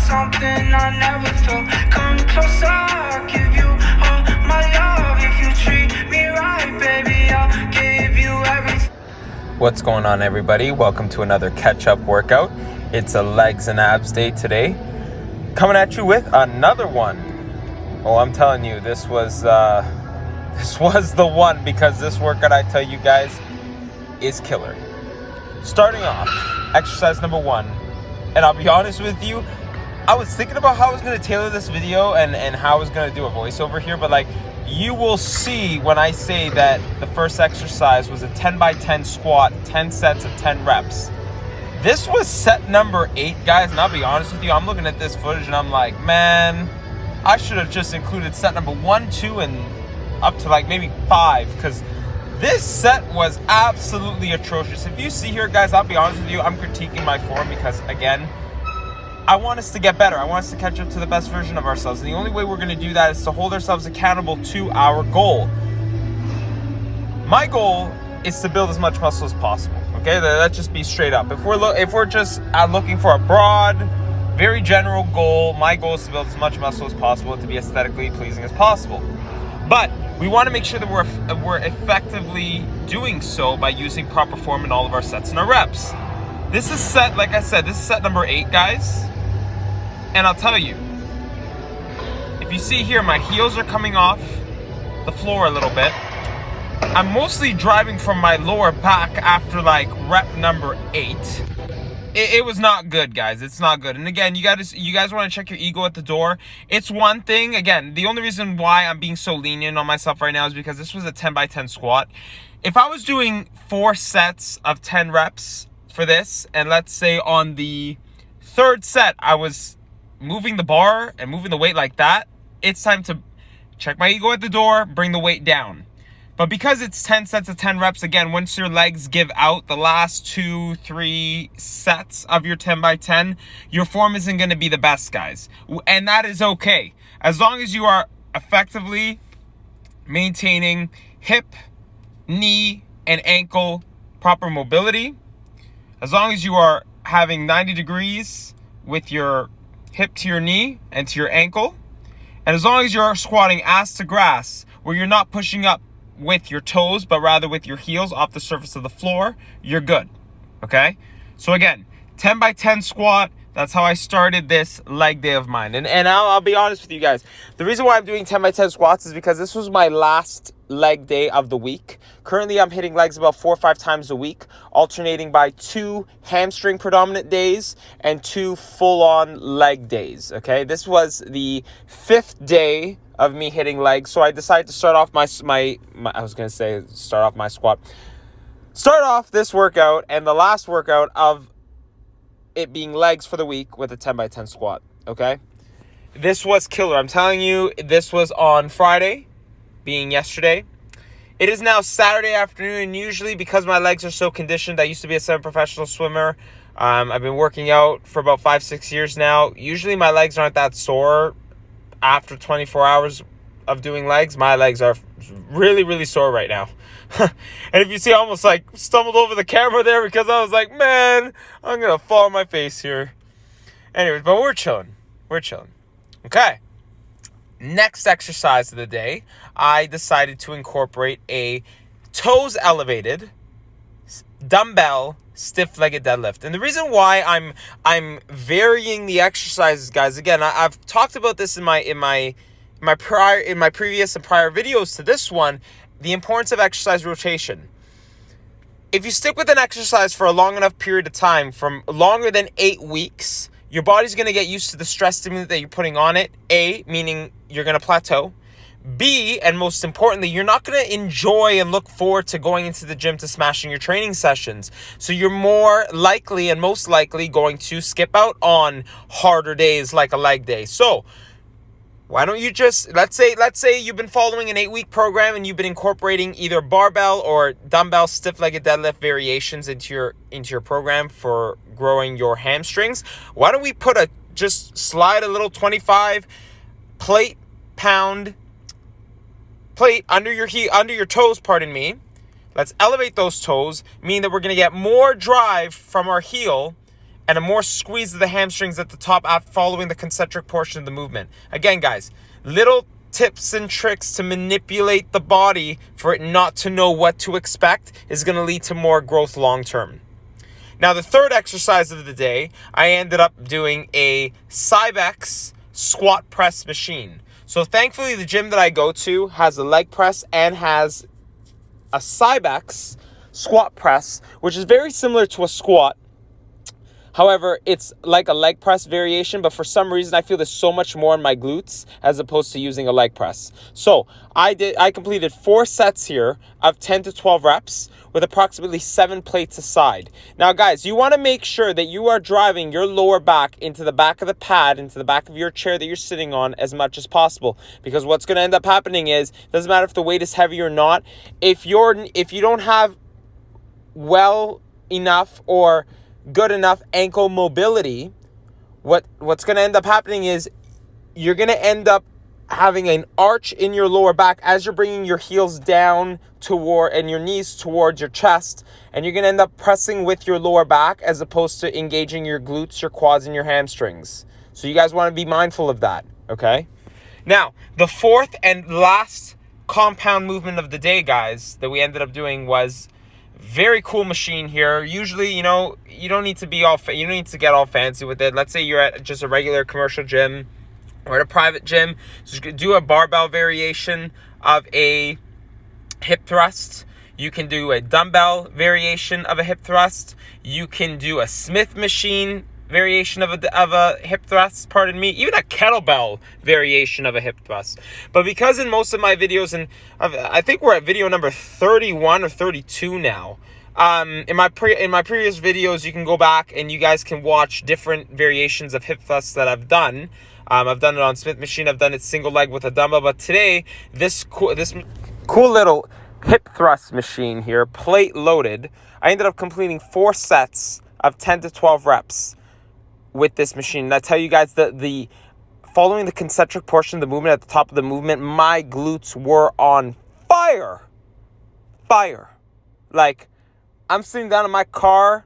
something I never felt. Come closer, I'll give you all my love. If you treat me right, baby, I'll give you everything. What's going on, everybody? Welcome to another catch-up workout. It's a legs and abs day today. Coming at you with another one. Oh, I'm telling you, this was the one, because this workout, I tell you guys, is killer. Starting off, exercise number 1. And I'll be honest with you, I was thinking about how I was going to tailor this video and how I was going to do a voiceover here, but like, you will see when I say that the first exercise was a 10 by 10 squat, 10 sets of 10 reps. This was set number 8, guys, and I'll be honest with you, I'm looking at this footage and I'm like, man, I should have just included set number 1, 2, and up to like maybe 5, because this set was absolutely atrocious. If you see here, guys, I'll be honest with you, I'm critiquing my form because, again, I want us to get better. I want us to catch up to the best version of ourselves. And the only way we're going to do that is to hold ourselves accountable to our goal. My goal is to build as much muscle as possible. Okay, let's just be straight up. If we're just looking for a broad, very general goal, my goal is to build as much muscle as possible and to be aesthetically pleasing as possible. But we want to make sure that we're effectively doing so by using proper form in all of our sets and our reps. This is set, like I said, this is set number 8, guys. And I'll tell you, if you see here, my heels are coming off the floor a little bit. I'm mostly driving from my lower back after like rep number 8. It was not good, guys. It's not good. And again, you guys want to check your ego at the door. It's one thing. Again, the only reason why I'm being so lenient on myself right now is because this was a 10 by 10 squat. If I was doing 4 sets of 10 reps for this, and let's say on the 3rd set, I was moving the bar and moving the weight like that, it's time to check my ego at the door, bring the weight down. But because it's 10 sets of 10 reps, again, once your legs give out the last 2-3 sets of your 10 by 10, your form isn't going to be the best, guys. And that is okay. As long as you are effectively maintaining hip, knee, and ankle proper mobility, as long as you are having 90 degrees with your hip to your knee and to your ankle, and as long as you're squatting ass to grass, where you're not pushing up with your toes, but rather with your heels off the surface of the floor, you're good, okay? So again, 10 by 10 squat, that's how I started this leg day of mine. And I'll be honest with you guys, the reason why I'm doing 10 by 10 squats is because this was my last leg day of the week. Currently, I'm hitting legs about 4 or 5 times a week, alternating by 2 hamstring predominant days and 2 full-on leg days, okay? This was the 5th day of me hitting legs, so I decided to start off my squat. Start off this workout and the last workout of it being legs for the week with a 10 by 10 squat, okay? This was killer. I'm telling you, this was on Friday, being yesterday. It is now Saturday afternoon, and usually because my legs are so conditioned, I used to be a semi-professional swimmer. I've been working out for about 5-6 years now. Usually my legs aren't that sore after 24 hours of doing legs. My legs are really, really sore right now. And if you see, I almost like stumbled over the camera there because I was like, man, I'm going to fall on my face here. Anyways, but we're chilling. Okay. Next exercise of the day, I decided to incorporate a toes elevated dumbbell stiff-legged deadlift. And the reason why I'm varying the exercises, guys, again, I've talked about this in my previous and prior videos to this one, the importance of exercise rotation. If you stick with an exercise for a long enough period of time, from longer than 8 weeks, your body's going to get used to the stress stimulant that you're putting on it. A, meaning you're going to plateau. B, and most importantly, you're not going to enjoy and look forward to going into the gym to smashing your training sessions. So you're more likely and most likely going to skip out on harder days like a leg day. So why don't you just, let's say you've been following an 8-week program and you've been incorporating either barbell or dumbbell stiff-legged deadlift variations into your program for growing your hamstrings. Why don't we just slide a little 25 pound plate under your toes, pardon me. Let's elevate those toes, meaning that we're going to get more drive from our heel and a more squeeze of the hamstrings at the top after following the concentric portion of the movement. Again, guys, little tips and tricks to manipulate the body for it not to know what to expect is going to lead to more growth long term. Now, the third exercise of the day, I ended up doing a Cybex Squat Press machine. So thankfully, the gym that I go to has a leg press and has a Cybex Squat Press, which is very similar to a squat. However, it's like a leg press variation, but for some reason, I feel there's so much more in my glutes as opposed to using a leg press. So I completed 4 sets here of 10 to 12 reps with approximately 7 plates a side. Now, guys, you want to make sure that you are driving your lower back into the back of the pad, into the back of your chair that you're sitting on as much as possible. Because what's going to end up happening is, doesn't matter if the weight is heavy or not, if you don't have well enough or good enough ankle mobility, what's going to end up happening is you're going to end up having an arch in your lower back as you're bringing your heels down toward and your knees towards your chest, and you're going to end up pressing with your lower back as opposed to engaging your glutes, your quads, and your hamstrings. So you guys want to be mindful of that, okay? Now, the fourth and last compound movement of the day, guys, that we ended up doing was very cool machine here. Usually, you don't need to get all fancy with it. Let's say you're at just a regular commercial gym or at a private gym. So do a barbell variation of a hip thrust. You can do a dumbbell variation of a hip thrust. You can do a Smith machine variation of a hip thrust, even a kettlebell variation of a hip thrust. But because in most of my videos, and I think we're at video number 31 or 32 now, in my previous videos, you can go back and you guys can watch different variations of hip thrusts that I've done. I've done it on Smith machine, I've done it single leg with a dumbbell, but today, this cool little hip thrust machine here, plate loaded, I ended up completing 4 sets of 10 to 12 reps with this machine. And I tell you guys that the following the concentric portion of the movement at the top of the movement, my glutes were on fire. Like, I'm sitting down in my car,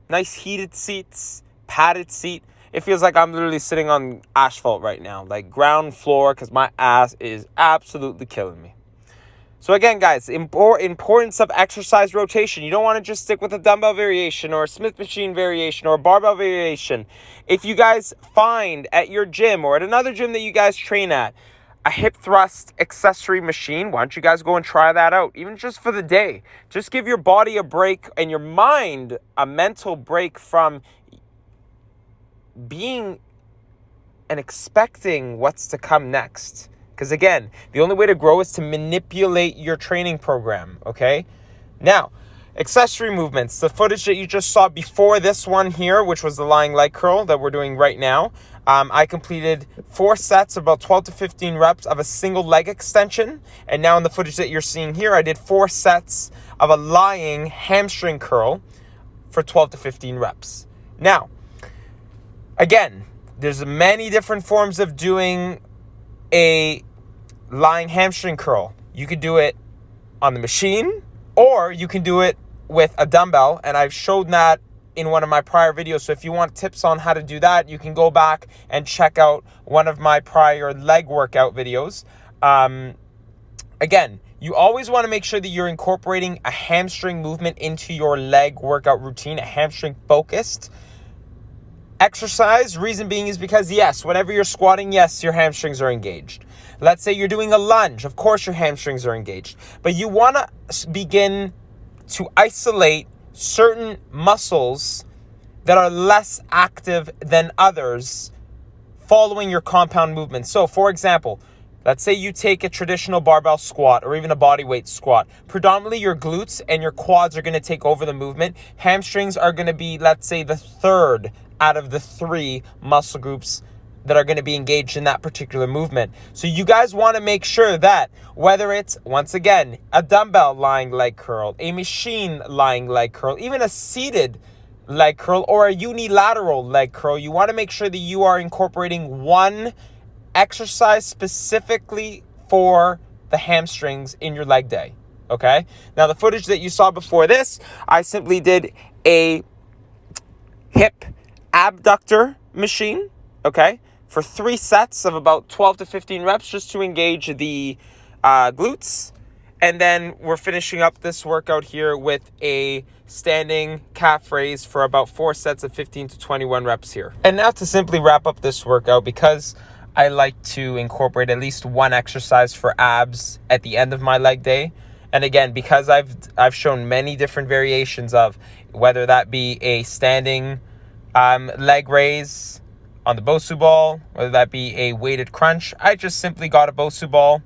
nice heated seats, padded seat. It feels like I'm literally sitting on asphalt right now, like ground floor, because my ass is absolutely killing me. So again, guys, importance of exercise rotation. You don't want to just stick with a dumbbell variation or a Smith machine variation or a barbell variation. If you guys find at your gym or at another gym that you guys train at a hip thrust accessory machine, why don't you guys go and try that out, even just for the day. Just give your body a break and your mind a mental break from being and expecting what's to come next. Because again, the only way to grow is to manipulate your training program, okay? Now, accessory movements. The footage that you just saw before this one here, which was the lying leg curl that we're doing right now, I completed 4 sets of about 12 to 15 reps of a single leg extension. And now in the footage that you're seeing here, I did 4 sets of a lying hamstring curl for 12 to 15 reps. Now, again, there's many different forms of doing a lying hamstring curl. You could do it on the machine, or you can do it with a dumbbell, and I've showed that in one of my prior videos. So if you want tips on how to do that, you can go back and check out one of my prior leg workout videos. Again, you always want to make sure that you're incorporating a hamstring movement into your leg workout routine, a hamstring focused exercise. Reason being is because, yes, whenever you're squatting, yes, your hamstrings are engaged. Let's say you're doing a lunge. Of course, your hamstrings are engaged. But you want to begin to isolate certain muscles that are less active than others following your compound movement. So, for example, let's say you take a traditional barbell squat or even a bodyweight squat. Predominantly, your glutes and your quads are going to take over the movement. Hamstrings are going to be, let's say, the third out of the 3 muscle groups that are going to be engaged in that particular movement. So you guys want to make sure that whether it's, once again, a dumbbell lying leg curl, a machine lying leg curl, even a seated leg curl or a unilateral leg curl, you want to make sure that you are incorporating one exercise specifically for the hamstrings in your leg day, okay? Now, the footage that you saw before this, I simply did a hip Abductor Machine, okay, for 3 sets of about 12 to 15 reps just to engage the glutes. And then we're finishing up this workout here with a standing calf raise for about 4 sets of 15 to 21 reps here. And now to simply wrap up this workout, because I like to incorporate at least one exercise for abs at the end of my leg day. And again, because I've shown many different variations of whether that be a standing leg raise on the Bosu ball, whether that be a weighted crunch, I just simply got a Bosu ball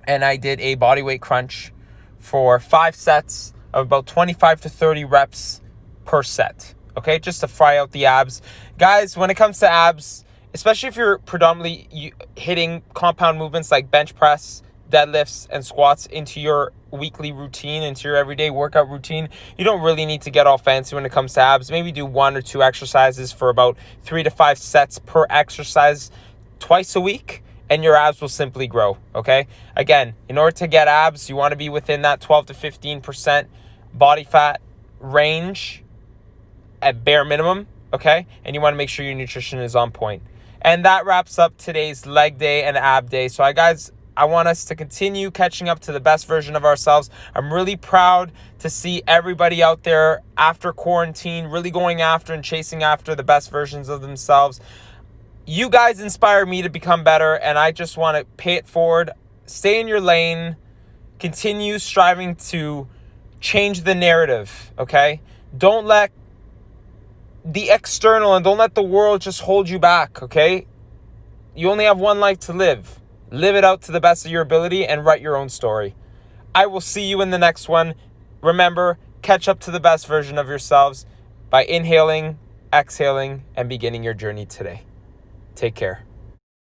and I did a bodyweight crunch for 5 sets of about 25 to 30 reps per set. Okay, just to fry out the abs. Guys, when it comes to abs, especially if you're predominantly hitting compound movements like bench press, deadlifts, and squats into your weekly routine, into your everyday workout routine, you don't really need to get all fancy when it comes to abs. Maybe do 1 or 2 exercises for about 3 to 5 sets per exercise twice a week, and your abs will simply grow, okay? Again, in order to get abs, you want to be within that 12 to 15% body fat range at bare minimum, okay? And you want to make sure your nutrition is on point. And that wraps up today's leg day and ab day. So guys, I want us to continue catching up to the best version of ourselves. I'm really proud to see everybody out there after quarantine really going after and chasing after the best versions of themselves. You guys inspire me to become better, and I just want to pay it forward. Stay in your lane. Continue striving to change the narrative, okay? Don't let the external and don't let the world just hold you back, okay? You only have one life to live. Live it out to the best of your ability and write your own story. I will see you in the next one. Remember, catch up to the best version of yourselves by inhaling, exhaling, and beginning your journey today. Take care.